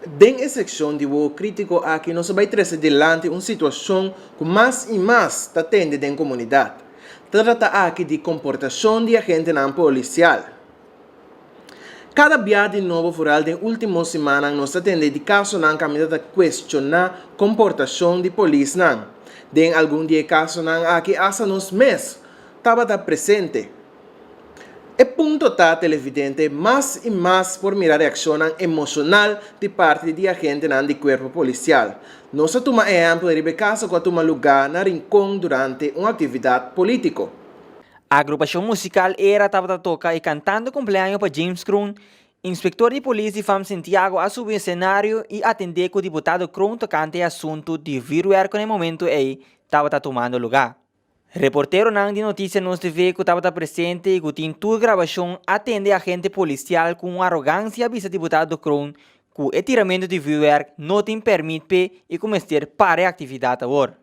Den exceção de o crítico aqui não se vai trazer adelante uma situação que mais e mais está tendo na comunidade. Trata aqui de comportação de agente não policial. Cada viagem novo foral da última semana nos atende de caso não caminha a questionar a comportação de polícia não. Den algum dia caso não aqui há nos meses estava presente. E ponto está televidente mais e mais por mirar a reação emocional de parte de agente do corpo policial. Nós toma exemplo de caso que toma lugar na Rincón durante uma atividade política. A agrupação musical era estava toca e cantando cumpleaños para James Kroon. Inspector de polícia de FAM Santiago a subir cenário e atender com o deputado Kroon tocante assunto de viruer com o momento aí estava tomando lugar. Reportero de notícia nos TV que estava presente e que tinha toda gravação atende agente policial com arrogância avisa deputado Kroon que o etiramento de viruer não tem permite e começar para a atividade agora.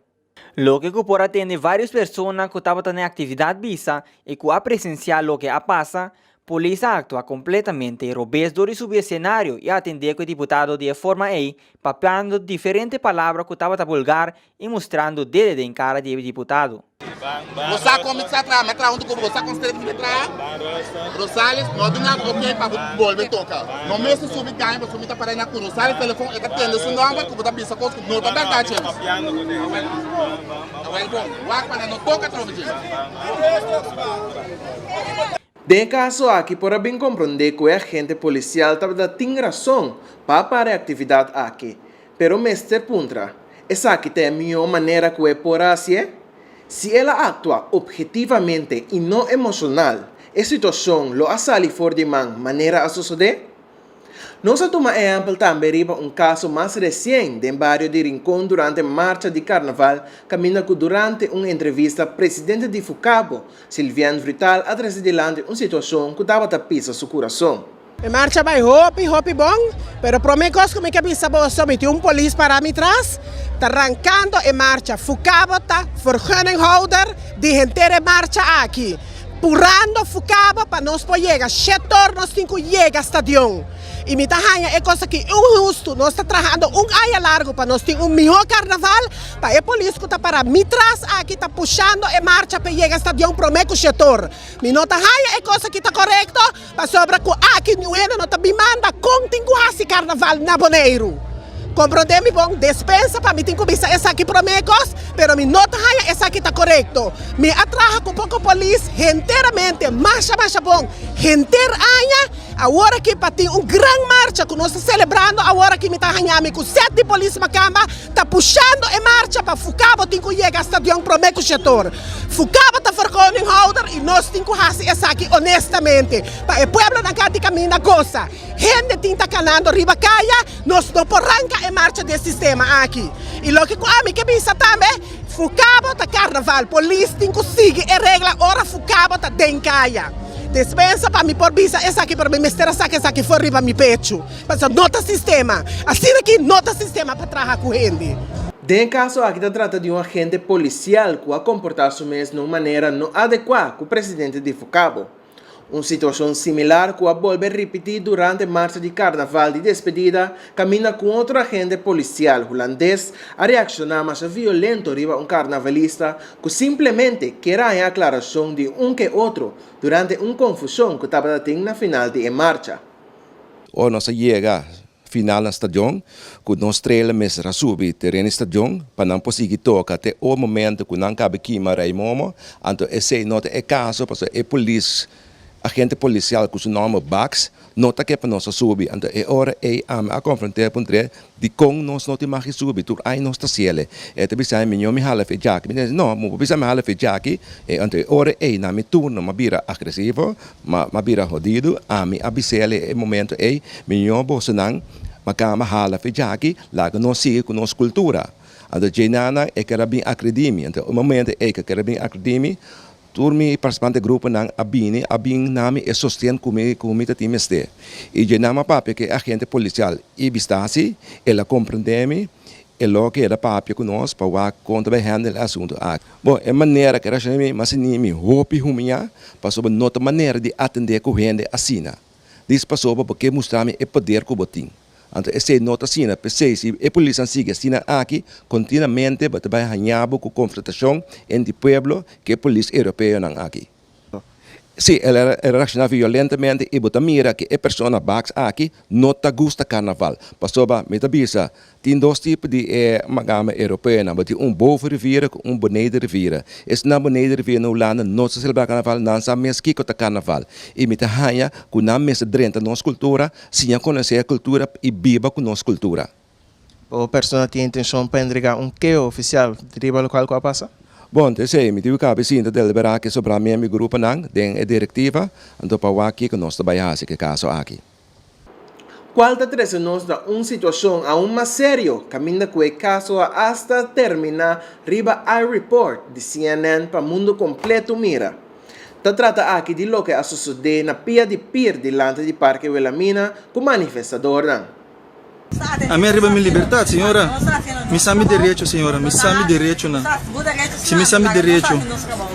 Lo que por atender várias pessoas que estavam na atividade visa e que a presenciar lo que a passa, polícia atua completamente robusto de subir cenário e atender com o deputado de forma aí, papeando diferentes palavras que estava vulgar e mostrando dedo em cara do deputado. Você começa a trabalhar, mas onde você consegue entrar? Rosales, não tem nada ok para voltar a tocar. Não mesmo subir ganho, você está parando na cor. Rosales, telefone, é que atende, se não vai que você pensa coisa que não está verdade. Não toca De caso aqui, para bem compreender que o agente policial tem razão para a atividade aqui. Pero Mr. Puntra, essa aqui tem a melhor maneira que é por assim? Se ela atua objetivamente e não emocional, a situação lo assali for de maneira a suceder? Nós tomamos exemplo também de caso mais recente no bairro de Rincón durante a marcha de carnaval, caminha que durante uma entrevista, o presidente de Fucabo, Silviano Frital, a trazer delante uma situação que estava a pisar seu coração. A marcha vai hopi bom, pero promegos como que bisa bo somente polícia para mim atrás, tá arrancando a marcha. Fucabo tá vergunninghouder de gente marcha aqui. Purando Fucabo para nós poder chegar, setor nós temos que chegar ao estadião. E me tahanha é coisa que injusto, nós estamos trabalhando ano largo para nós ter melhor carnaval, para a polícia que está para mitras aqui está puxando a marcha para chegar ao estadião promete o setor. Me não tahanha é coisa que está correto, para sobre que aqui não está me manda continuar esse carnaval na Boneiro. Compreende-me bom, dispensa para mim tem que bisa essa aqui promecos, pero me nota haya essa aqui está correto. Me atraja com pouco polícia, inteiramente, marcha bom, inteira agora que para ter grande marcha que nós estamos celebrando, agora que me está ganhando com 7 polícia macamba, está puxando a marcha para Fucabo, tem que chegar ao estadião promeco setor. Fucabo está vergonninghouder e nós temos que fazer essa aqui honestamente, para o povo na cada caminho na coisa. Gente tem que canando riba caia, nós não porranca a marcha desse sistema aqui. E lo que a mim que pensa também, Fucabo está carnaval, polícia tem que seguir a regra, ora Fucabo está dentro caia. Dispensa para mim por bisa, essa aqui para mim, essa aqui for riba mi pecho. Mas nota sistema, assim aqui nota sistema para trabalhar com gente. De caso aqui se trata de um agente policial que a comportar-se de uma maneira não adequada com o presidente de Fucabo. Uma situação similar que a volve a repetir durante a marcha de carnaval de despedida, caminha com outro agente policial holandês a reaccionar mais violento riba carnavalista que simplesmente quer a aclaração de que outro durante uma confusão que estava tendo na final de marcha. O nós chega final na stadion, que nós treinamos a subir terreno stadion, para não conseguir tocar até o momento que não cabe aqui marai momo, então esse não é caso, porque a polícia agente policial com o nome Bax, nota que para nós subir, então é hora a confrontar com ele de como nós não temos que subir, tudo aí nós está cielo. É também sai melhor me hala feijão, não, não precisa me hala feijão aqui, então é hora na minha turno, ma bira agressivo, ma bira jodido, a mim abisele é momento melhor você não, ma cama hala feijão aqui, lá que nós siga com nossa cultura. Então jenana é que era bem acredime, então o momento é que era bem acredime. Turmi participante do grupo nang abini nami e sostien comita timeste. E je nama papi que agente policial e bistasi, ela compreendeme, e lo que era papi conosco para conta bem handle assunto. Bom, é maneira que era chame mas nimi hopi humia, passou por outra maneira de atender com gente assina. Diz passou porque mostrar-me o poder que botim. Então, essa nota sina, se a polícia sigue sina aqui, continuamente vai ganhar com confrontação entre o povo que a polícia europeia não aqui. Sim, ela reacciona violentamente e bota mira que a pessoa bax aqui não te gusta carnaval. Pasoba, me tabisa, tem dois tipos de magama europeia, mas tem boven riviera e beneden riviera. Es na beneden riviera no landen não se celebra carnaval, não se mes kiko ta carnaval. E me tahanya ku na mes drenta nossa cultura, sim conhecer a cultura e biba com nossa cultura. O pessoa tem intenção para entregar que oficial de local que passa? Bom, sei, me digo que a vizinha deliberar que sobre a minha grupo não, tem a diretiva, então para aqui que nós trabalhamos que caso aqui. Qual da tres nos da situação aún mais sério, caminda com o caso hasta terminar riba iReport de CNN para mundo completo mira. Ta trata aqui de lo que a suceder na pia de pir delante de Parque Wilhelmina com manifestador não. A minha arriba minha liberdade, senhora. Me sabe direito, senhora. Me sabe direito, não. Se me sabe direito,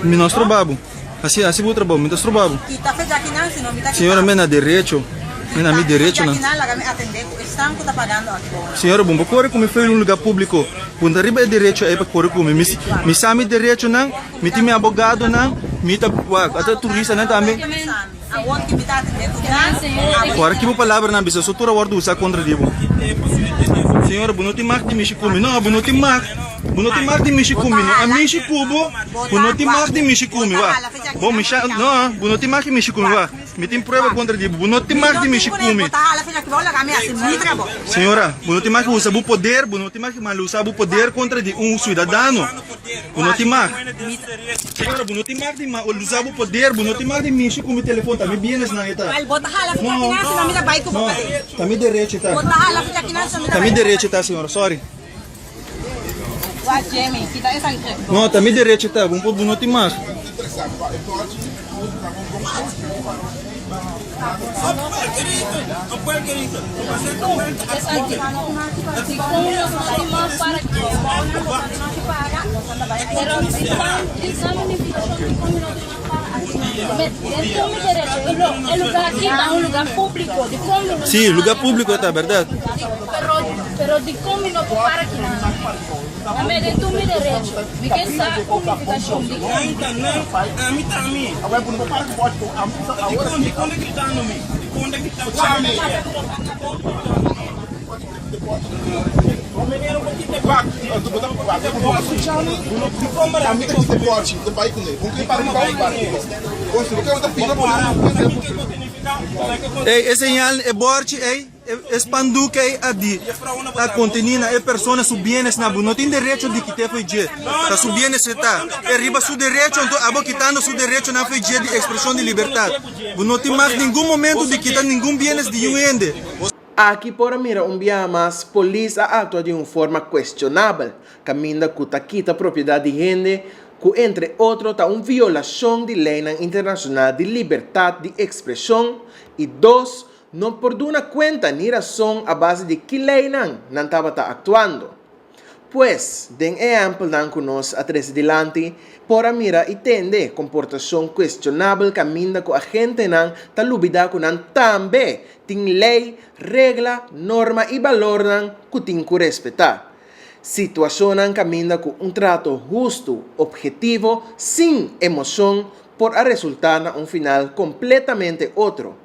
me nós trabalhamos. Assim vou trabalhar, me nós trabalhamos. Senhora, me na direito, me na minha direito, não. Senhora, bom, corre como foi um lugar público. Quando arriba é direito, é para correr como. Me sabe direito, não. Me tem meu advogado, não. Me tá, até turista, não também. Agora que vou palavra na bisa, só toda hora usar contra dibo. Senhora, não tem mais de mexicumi, não, não tem mais de mexicumi, não, a mexicubo, não tem mais de mexicumi, vá. Bom, não, não tem mais de mexicumi, vá. Me tem prova contra dibo, não tem mais de mexicumi. Senhora, não tem mais que usar o poder, não tem mais que usar o poder contra um cidadão. Não tem mais. Senhora, não tem mais de usar o poder, não tem mais de mexer com o telefone, tá me bienes na eta. Não, tá me direito, tá. Tá me direito, tá, senhora, sorry. Não, tá me direito, tá, não tem mais. El lugar aquí es un lugar público. Sí, lugar público está, ¿verdad? Pero de cómo no para aquí. A mí de tu mi derecho. Me queda esa comunicación. A mí también. É señal, é borte, é panduca, a contenina, é pessoa subindo na não tem direito de quitar foi dia, tá subindo se tá, é riba seu direito, então abo quitando seu direito na foi dia de expressão de liberdade, não tem mais nenhum momento de quitar nenhum bienes de UND. Aqui por mira via mais polícia atua de forma questionável, caminda com taquita propriedade de gente, que entre outros tá violação de lei internacional de liberdade de expressão e dois, não perdona conta nem razão a base de que lei não estava atuando. Pois, den exemplo não conosco atrás delante, por mira entende comportação questionável caminda com a gente não tá lubida com não também tem lei, regra, norma e valor não que tem que respeitar. Situação não caminda com trato justo, objetivo, sem emoção, por a resultar em final completamente outro.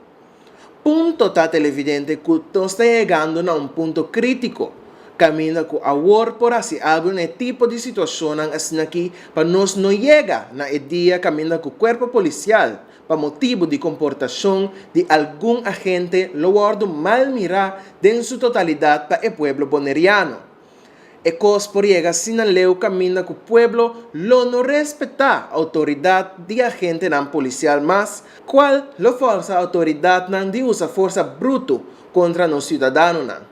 Ponto está televidente que está chegando a ponto crítico. Caminda com a war por assim algum tipo de situação assim aqui para nós não chega na dia caminda com o corpo policial para motivo de comportação de algum agente lo mal mirar em sua totalidade para o pueblo boneriano. E cos por llega sinaleu caminda com o pueblo lo não respeitar a autoridade de agente não policial mas qual lo força a autoridade não de usar força bruto contra nos cidadãos não.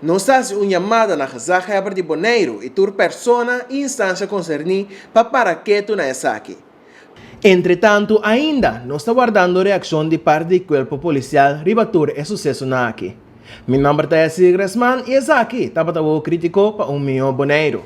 Nos hace uma chamada na Casa de Boneiro e tur persona e instância concernida para que tu não essa aqui. Entretanto, ainda não está guardando reação de parte do corpo policial ribatur é sucesso na aqui. Meu nome é Sigresman e essa aqui estava crítico para Boneiro.